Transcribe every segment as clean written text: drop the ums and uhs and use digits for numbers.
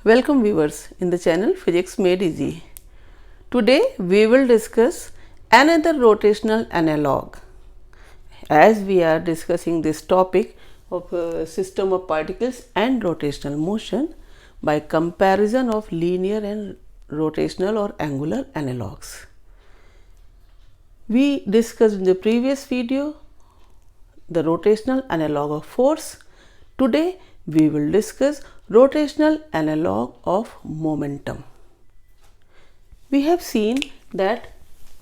Welcome viewers in the channel Physics Made Easy. Today we will discuss another rotational analog. As we are discussing this topic of a system of particles and rotational motion by comparison of linear and rotational or angular analogs. We discussed in the previous video the rotational analog of force. Today we will discuss rotational analog of momentum. We have seen that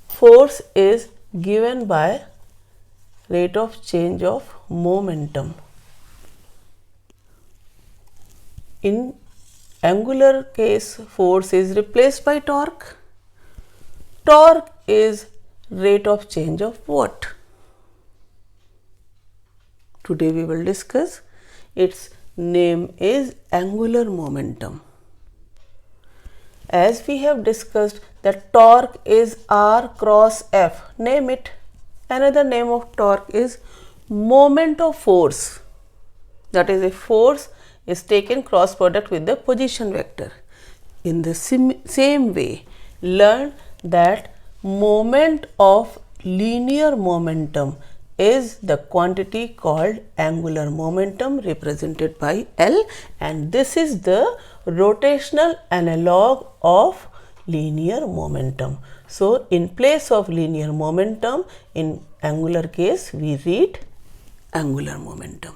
force is given by rate of change of momentum. In angular case, force is replaced by torque. Torque is rate of change of what? Today we will discuss its name is angular momentum. As we have discussed that torque is R cross F, name it. Another name of torque is moment of force. That is, a force is taken cross product with the position vector. In the same way, learn that moment of linear momentum is the quantity called angular momentum represented by L, and this is the rotational analog of linear momentum. So, in place of linear momentum, in angular case we read angular momentum.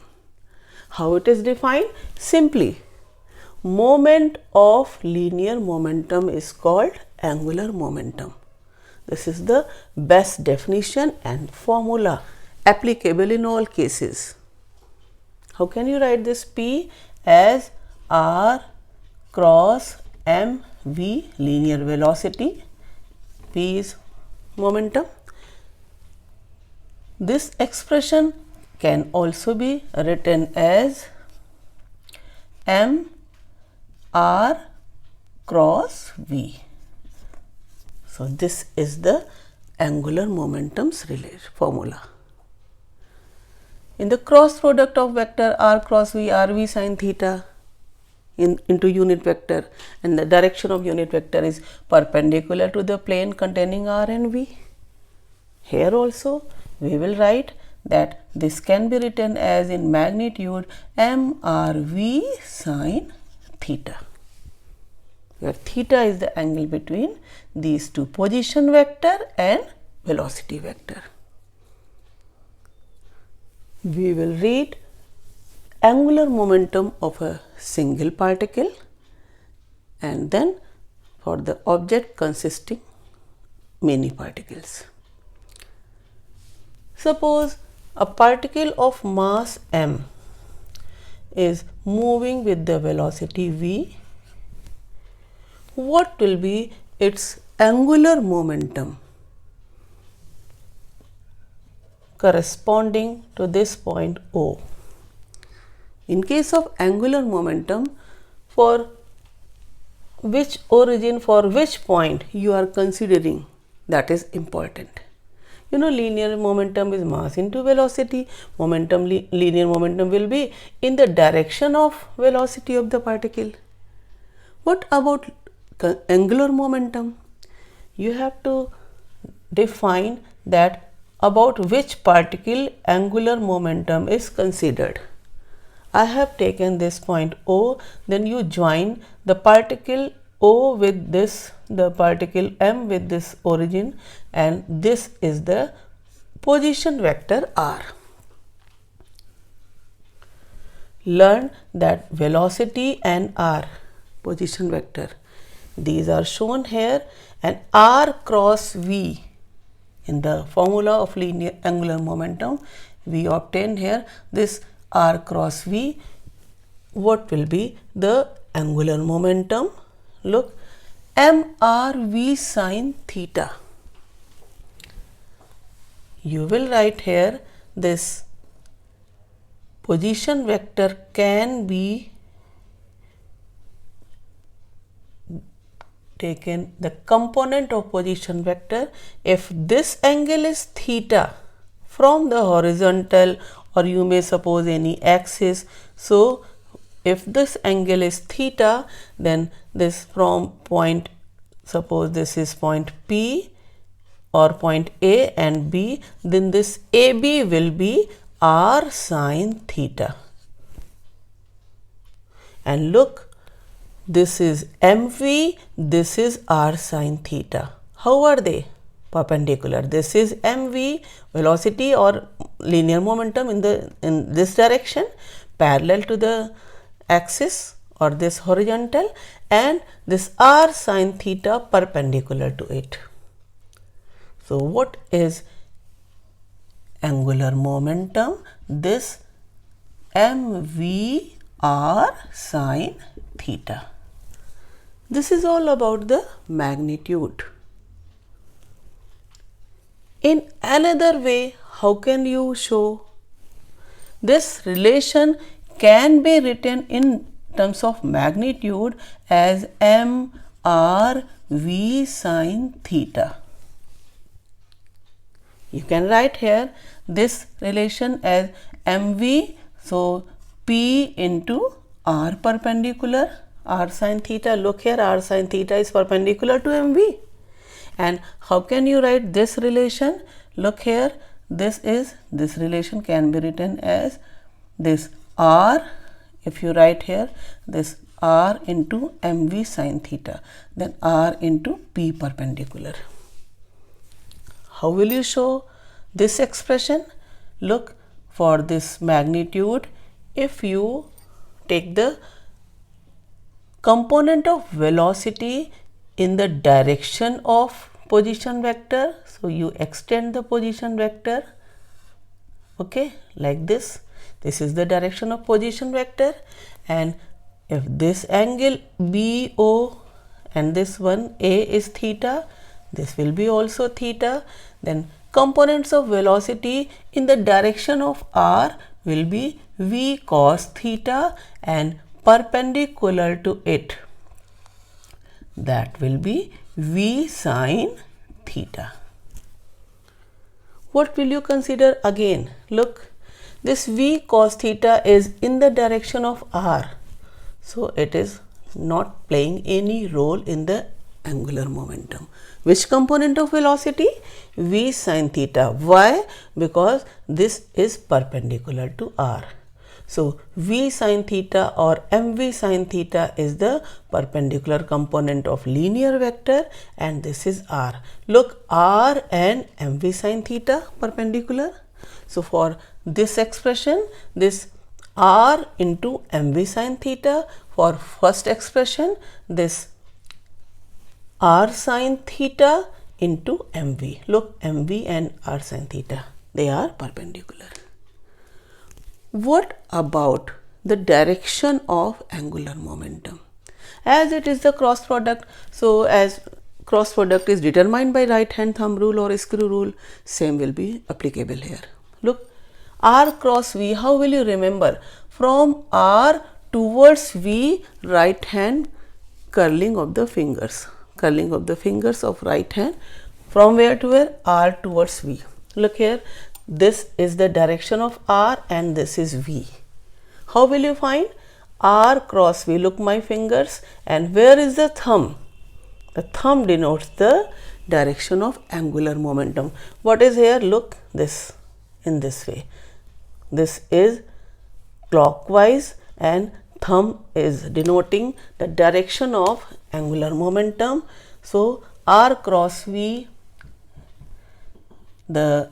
How it is defined? Simply, moment of linear momentum is called angular momentum. This is the best definition and formula applicable in all cases. How can you write this? P as R cross mv, linear velocity. P is momentum. This expression can also be written as m r cross v. So, this is the angular momentum's formula. In the cross product of vector r cross v, rv sin theta into unit vector, and the direction of unit vector is perpendicular to the plane containing r and v. Here also we will write that this can be written as in magnitude mrv sin theta, where theta is the angle between these two, position vector and velocity vector. We will read angular momentum of a single particle and then for the object consisting many particles. Suppose a particle of mass m is moving with the velocity v. What will be its angular momentum corresponding to this point O? In case of angular momentum, for which origin, for which point you are considering, that is important. You know, linear momentum is mass into velocity. Linear momentum will be in the direction of velocity of the particle. What about angular momentum? You have to define that about which particle angular momentum is considered. I have taken this point O, then you join the particle O with this, the particle M with this origin, and this is the position vector r. Learn that velocity and r, position vector, these are shown here, and r cross v. In the formula of linear angular momentum, we obtained here this r cross v. What will be the angular momentum? Look, mrv sin theta. You will write here this position vector can be taken the component of position vector if this angle is theta from the horizontal, or you may suppose any axis. So, if this angle is theta, then this from point, suppose this is point P or point A and B, then this AB will be r sine theta. And look, this is mv, this is r sine theta. How are they? Perpendicular. This is mv, velocity or linear momentum in this direction, parallel to the axis or this horizontal, and this r sine theta perpendicular to it. So what is angular momentum? This mv r sine theta. This is all about the magnitude. In another way, how can you show? This relation can be written in terms of magnitude as m r v sine theta. You can write here this relation as mv, so p into r perpendicular, r sine theta. Look here, r sine theta is perpendicular to mv. And how can you write this relation? Look here, this relation can be written as this r, if you write here this r into mv sine theta, then r into p perpendicular. How will you show this expression? Look, for this magnitude, if you take the component of velocity in the direction of position vector, so you extend the position vector, okay, like this. This is the direction of position vector, and if this angle BO and this one A is theta, this will be also theta, then components of velocity in the direction of r will be v cos theta, and perpendicular to it, that will be v sine theta. What will you consider again? Look, this v cos theta is in the direction of r, so it is not playing any role in the angular momentum. Which component of velocity? V sine theta. Why? Because this is perpendicular to r. So v sine theta or mv sine theta is the perpendicular component of linear vector, and this is r. Look, r and mv sine theta perpendicular. So for this expression, this r into mv sine theta. For first expression, this r sine theta into mv. Look, mv and r sine theta, they are perpendicular. What about the direction of angular momentum? As it is the cross product, so as cross product is determined by right hand thumb rule or screw rule, same will be applicable here. Look, r cross v, how will you remember? From r towards v, right hand curling of the fingers. Curling of the fingers of right hand, from where to where? R towards v. Look here, this is the direction of r and this is v. How will you find? R cross v. Look, my fingers, and where is the thumb? The thumb denotes the direction of angular momentum. What is here? Look, this, in this way. This is clockwise and thumb is denoting the direction of angular momentum. So r cross v, the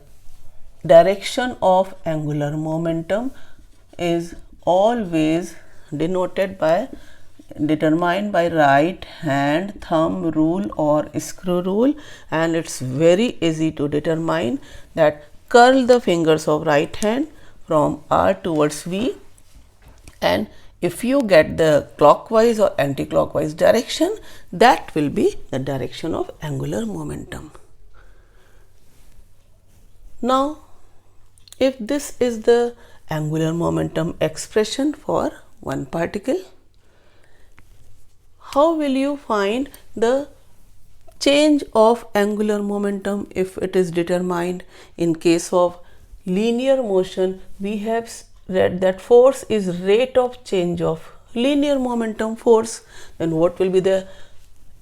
direction of angular momentum is always determined by right hand thumb rule or screw rule, and it's very easy to determine that curl the fingers of right hand from r towards v, and if you get the clockwise or anti-clockwise direction, that will be the direction of angular momentum. Now, if this is the angular momentum expression for one particle, how will you find the change of angular momentum if it is determined? In case of linear motion, we have read that force is rate of change of linear momentum force. Then what will be the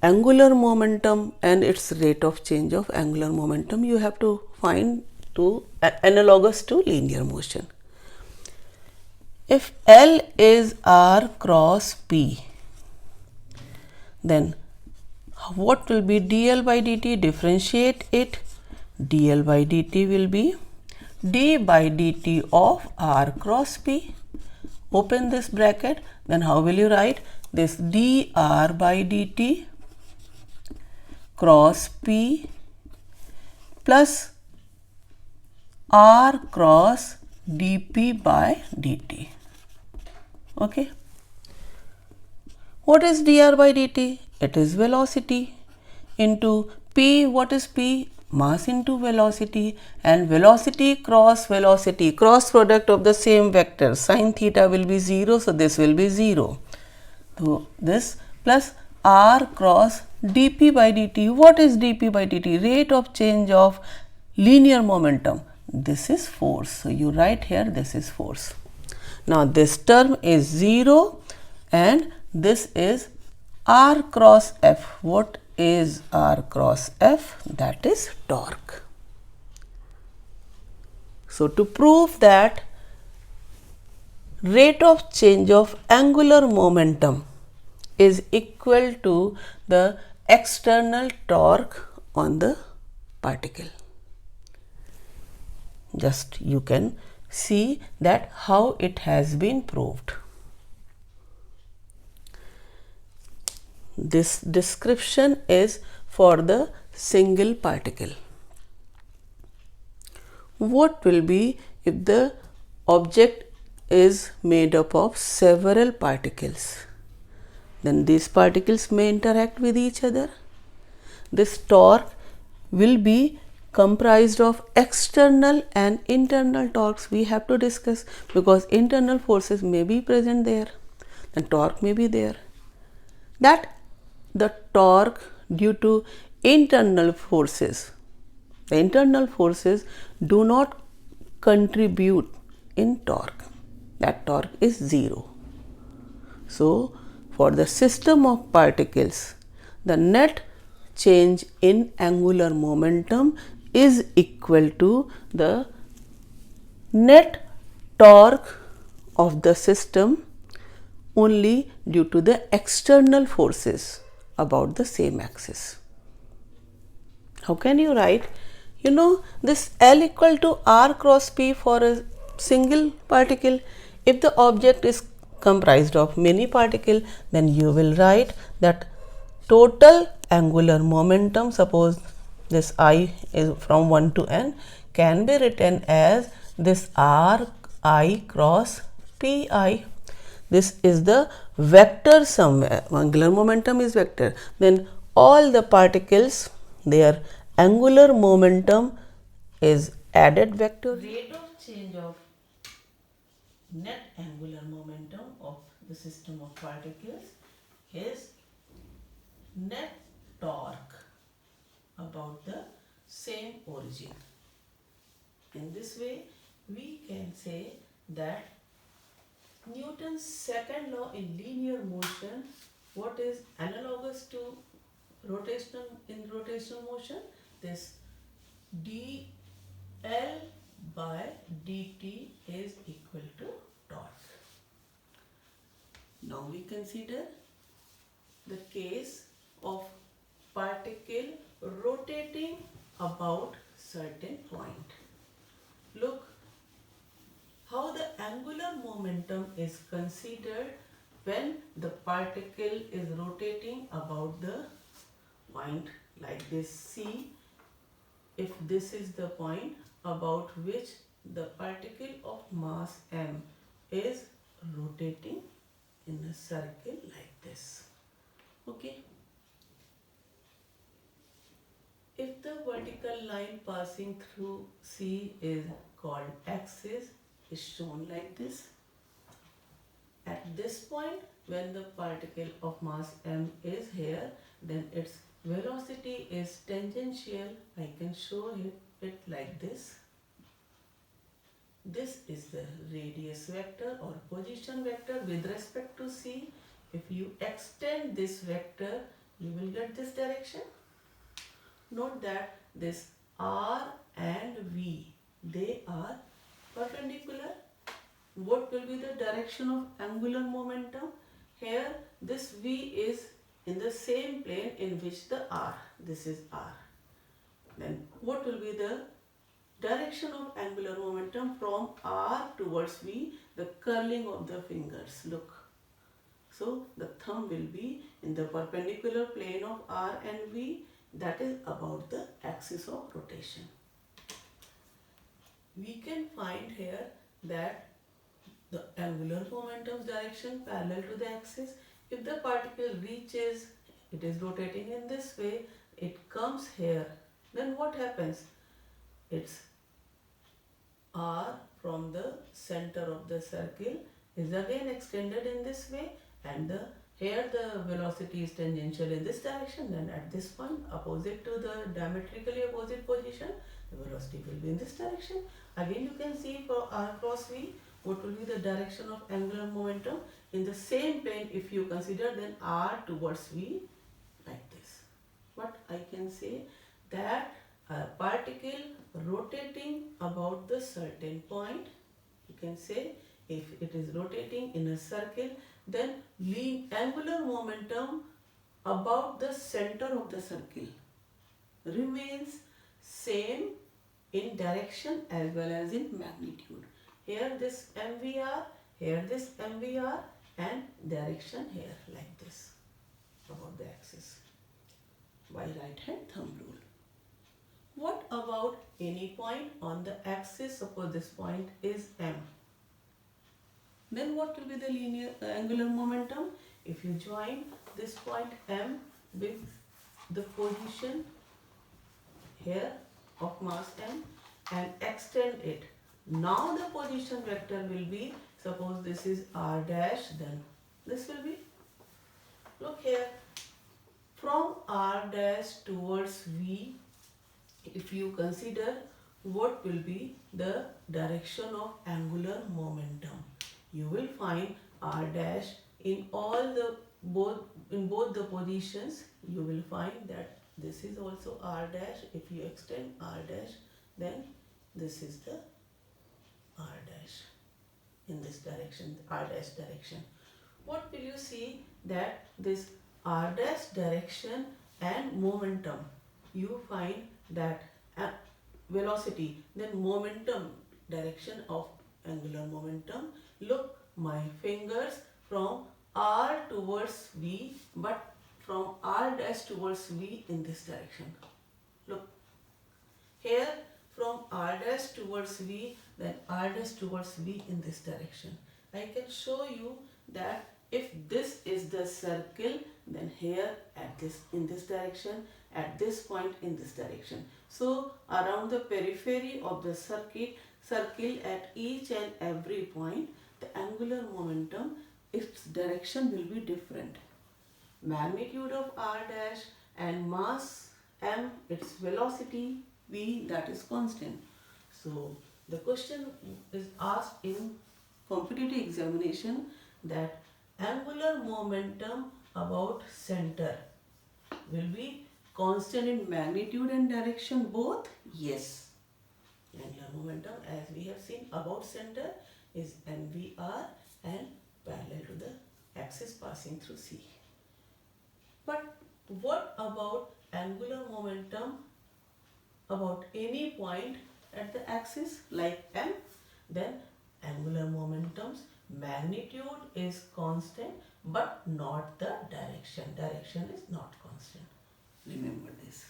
angular momentum and its rate of change of angular momentum? You have to find to analogous to linear motion. If L is R cross P, then what will be dl by dt? Differentiate it. Dl by dt will be d by dt of r cross p. Open this bracket. Then how will you write this? dr by dt cross p plus r cross dp by dt. Okay. What is dr by dt? It is velocity into p. What is p? Mass into velocity, and velocity, cross product of the same vector. Sin theta will be 0, so this will be 0. So this plus r cross dp by dt. What is dp by dt? Rate of change of linear momentum. This is force. So you write here, this is force. Now this term is 0 and this is r cross f. What is r cross f? That is torque. So to prove that rate of change of angular momentum is equal to the external torque on the particle, just you can see that how it has been proved. This description is for the single particle. What will be if the object is made up of several particles? Then these particles may interact with each other. This torque will be comprised of external and internal torques. We have to discuss, because internal forces may be present there, the torque may be there. That the torque due to internal forces, the internal forces do not contribute in torque. That torque is 0. So for the system of particles, the net change in angular momentum is equal to the net torque of the system only due to the external forces about the same axis. How can you write? You know this L equal to R cross P for a single particle. If the object is comprised of many particles, then you will write that total angular momentum, suppose this I is from 1 to n, can be written as this R I cross P I. This is the vector somewhere. Angular momentum is vector. Then all the particles, their angular momentum is added vector. Rate of change of net angular momentum of the system of particles is net torque about the same origin. In this way, we can say that Newton's second law in linear motion, what is analogous to rotational in rotational motion? This dl by dt is equal to torque. Now we consider the case of particle rotating about certain point. Look how the angular momentum is considered when the particle is rotating about the point like this. See, if this is the point about which the particle of mass m is rotating in a circle like this. Okay. If the vertical line passing through C is called axis, is shown like this. At this point, when the particle of mass m is here, then its velocity is tangential. I can show it like this. this is the radius vector or position vector with respect to C. If you extend this vector, you will get this direction. Note that this R and V, they are perpendicular. What will be the direction of angular momentum? Here this V is in the same plane in which the R, this is R. Then what will be the direction of angular momentum from R towards V? The curling of the fingers, look. So the thumb will be in the perpendicular plane of R and V, that is about the axis of rotation. We can find here that the angular momentum's direction parallel to the axis. If the particle reaches, it is rotating in this way, it comes here, then what happens? Its R from the center of the circle is again extended in this way, and here the velocity is tangential in this direction, then at this point opposite to the diametrically opposite position, the velocity will be in this direction. Again you can see for R cross V, what will be the direction of angular momentum in the same plane if you consider then R towards V like this. But I can say that a particle rotating about the certain point, you can say if it is rotating in a circle, then angular momentum about the center of the circle remains same in direction as well as in magnitude. Here this MVR, here this MVR, and direction here like this about the axis by right hand thumb rule. What about any point on the axis? Suppose this point is M. Then what will be the linear angular momentum? If you join this point M with the position here of mass M and extend it, now the position vector will be, suppose this is R dash, then this will be, look here, from R dash towards V, if you consider what will be the direction of angular momentum, you will find R dash in all the both the positions. You will find that this is also R dash. If you extend R dash, then this is the R dash in this direction, R dash direction. What will you see that this R dash direction and momentum, you find that velocity, then momentum, direction of angular momentum. Look, my fingers from R towards V, but from R dash towards V in this direction. Look, here from R dash towards V, then R dash towards V in this direction. I can show you that if this is the circle, then here at this, in this direction, at this point in this direction. So around the periphery of the circle at each and every point, the angular momentum, its direction will be different. Magnitude of R dash and mass M, its velocity V, that is constant. So the question is asked in competitive examination that angular momentum about center will be constant in magnitude and direction both? Yes. Angular momentum, as we have seen, about center is MVR and parallel to the axis passing through C. But what about angular momentum about any point at the axis like M? Then angular momentum's magnitude is constant but not the direction. Direction is not constant. Remember this.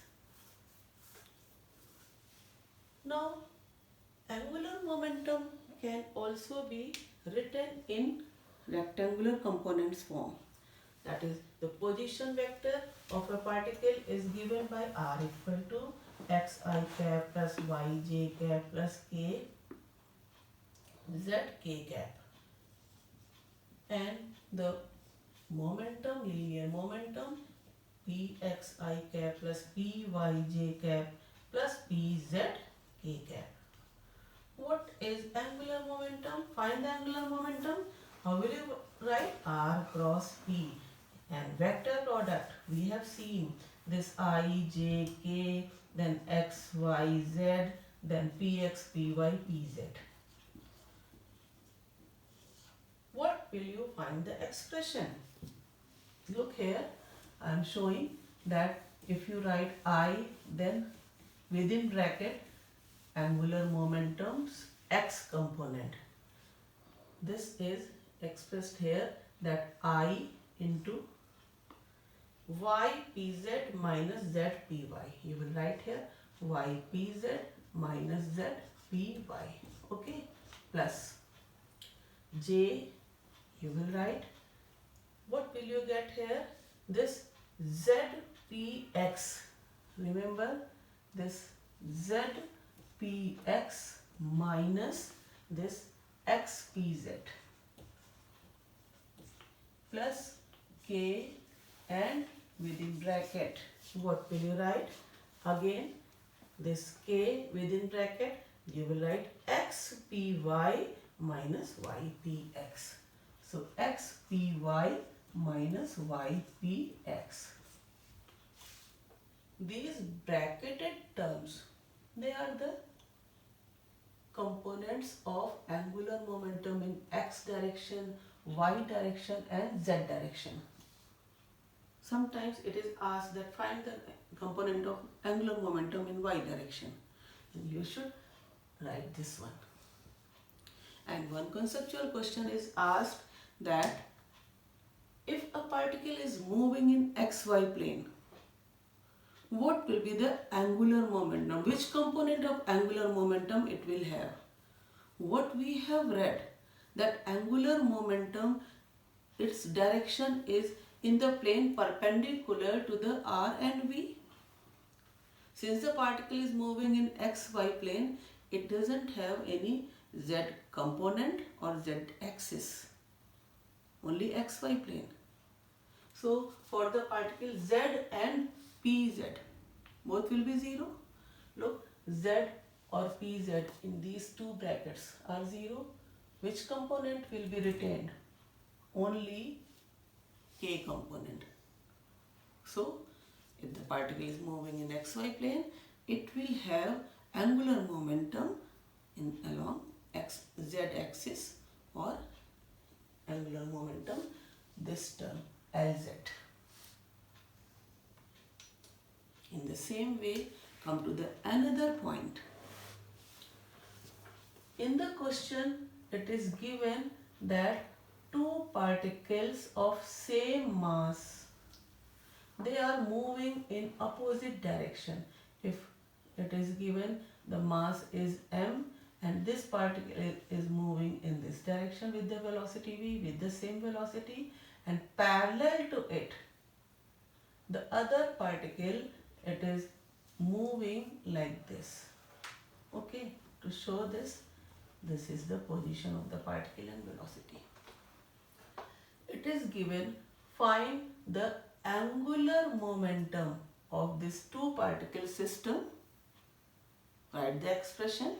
Now, angular momentum can also be written in rectangular components form. That is, the position vector of a particle is given by R equal to xi cap plus yj cap plus k zk cap. And the momentum, linear momentum, pxi cap plus pyj cap plus pz k cap. What is angular momentum? Find the angular momentum. How will you write? R cross P. And vector product, we have seen this I, J, K, then X, Y, Z, then Px, Py, Pz. What will you find the expression? Look here, I am showing that if you write I, then within bracket angular momentum's x component. This is expressed here that I into ypz minus zpy. You will write here ypz minus zpy. Okay, plus j, you will write, what will you get here? This zpx. Remember this zpx minus this xpz plus k, and within bracket what will you write? Again this k within bracket you will write xpy minus ypx. So xpy minus ypx. These bracketed terms, they are the components of angular momentum in x direction, y direction and z direction. Sometimes it is asked that find the component of angular momentum in y direction. And you should write this one. And one conceptual question is asked that if a particle is moving in xy plane, what will be the angular momentum? Which component of angular momentum it will have? What we have read, that angular momentum, its direction is in the plane perpendicular to the r and v. Since the particle is moving in xy plane, it doesn't have any z component or z axis, only xy plane. So for the particle z and pz, both will be 0. Look, z or pz in these two brackets are 0. Which component will be retained? Only k component. So if the particle is moving in xy plane, it will have angular momentum in along z axis, or angular momentum, this term Lz. In the same way, come to the another point. In the question, it is given that two particles of same mass, they are moving in opposite direction. If it is given the mass is m and this particle is moving in this direction with the velocity v, with the same velocity, and parallel to it the other particle, it is moving like this. Okay, to show this, this is the position of the particle and velocity. It is given, find the angular momentum of this two particle system. Write the expression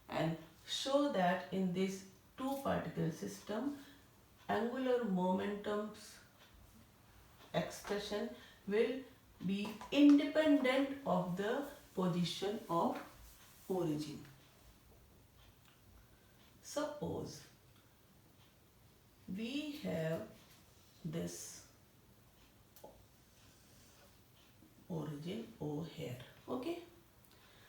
and show that in this two particle system, angular momentum's expression will be independent of the position of origin. Suppose we have this origin O here. Okay,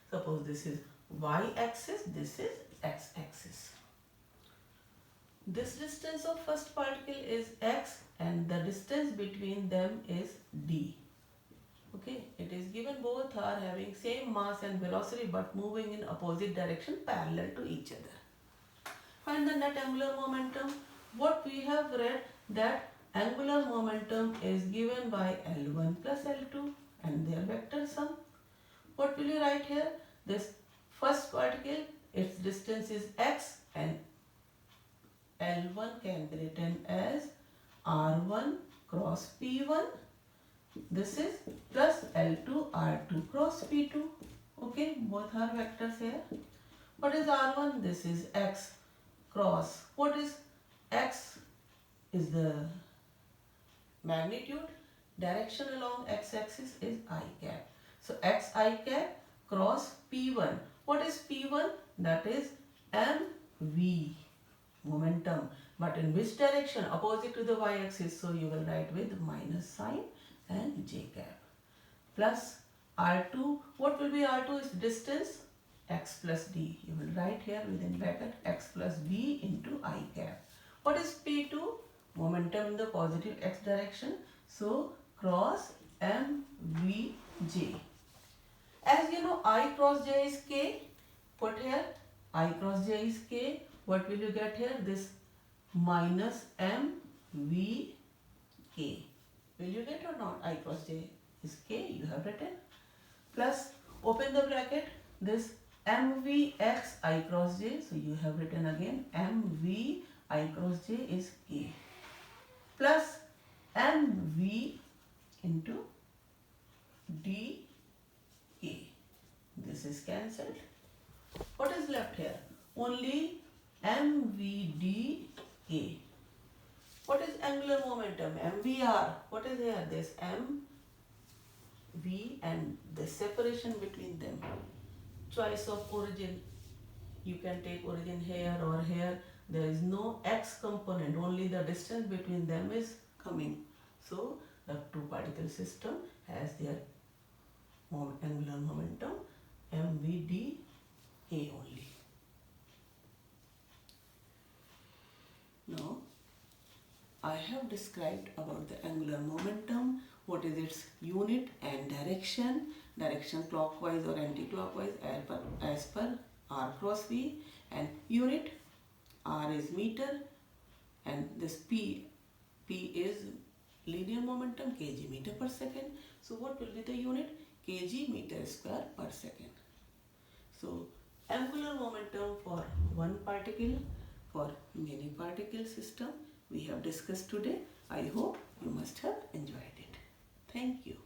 suppose this is y axis, this is x axis. This distance of first particle is x and the distance between them is d. Okay, it is given both are having same mass and velocity but moving in opposite direction parallel to each other. Find the net angular momentum. What we have read, that angular momentum is given by L1 plus L2 and their vector sum. What will you write here? This first particle, its distance is x and L1 can be written as R1 cross P1. This is plus L2 R2 cross P2. Okay, both are vectors here. What is R1? This is x cross. What is x? Is the magnitude. Direction along x-axis is I cap. So x I cap cross P1. What is P1? That is mv, momentum. But in which direction? Opposite to the y-axis. So you will write with minus sign and j cap. Plus R2. What will be R2 is distance, x plus d. You will write here within bracket x plus b into I cap. What is P2? Momentum in the positive x direction. So cross mvj. As you know, I cross j is k. Put here I cross j is k. What will you get here? This minus mvk. Will you get or not? I cross j is k. You have written. Plus open the bracket. This mvx I cross j. So you have written again mv I cross j is k. Plus mv into dk. This is cancelled. What is left here? Only mvdk. What is angular momentum? mvr. What is here? This mv and the separation between them. Choice of origin. You can take origin here or here. There is no x component. Only the distance between them is coming. So the two particle system has their angular momentum mvdk only. Now I have described about the angular momentum, what is its unit and direction clockwise or anti-clockwise as per r cross v, and unit r is meter and this p is linear momentum kg meter per second. So what will be the unit? Kg meter square per second. So angular momentum for one particle, for many particle system we have discussed today. I hope you must have enjoyed it. Thank you.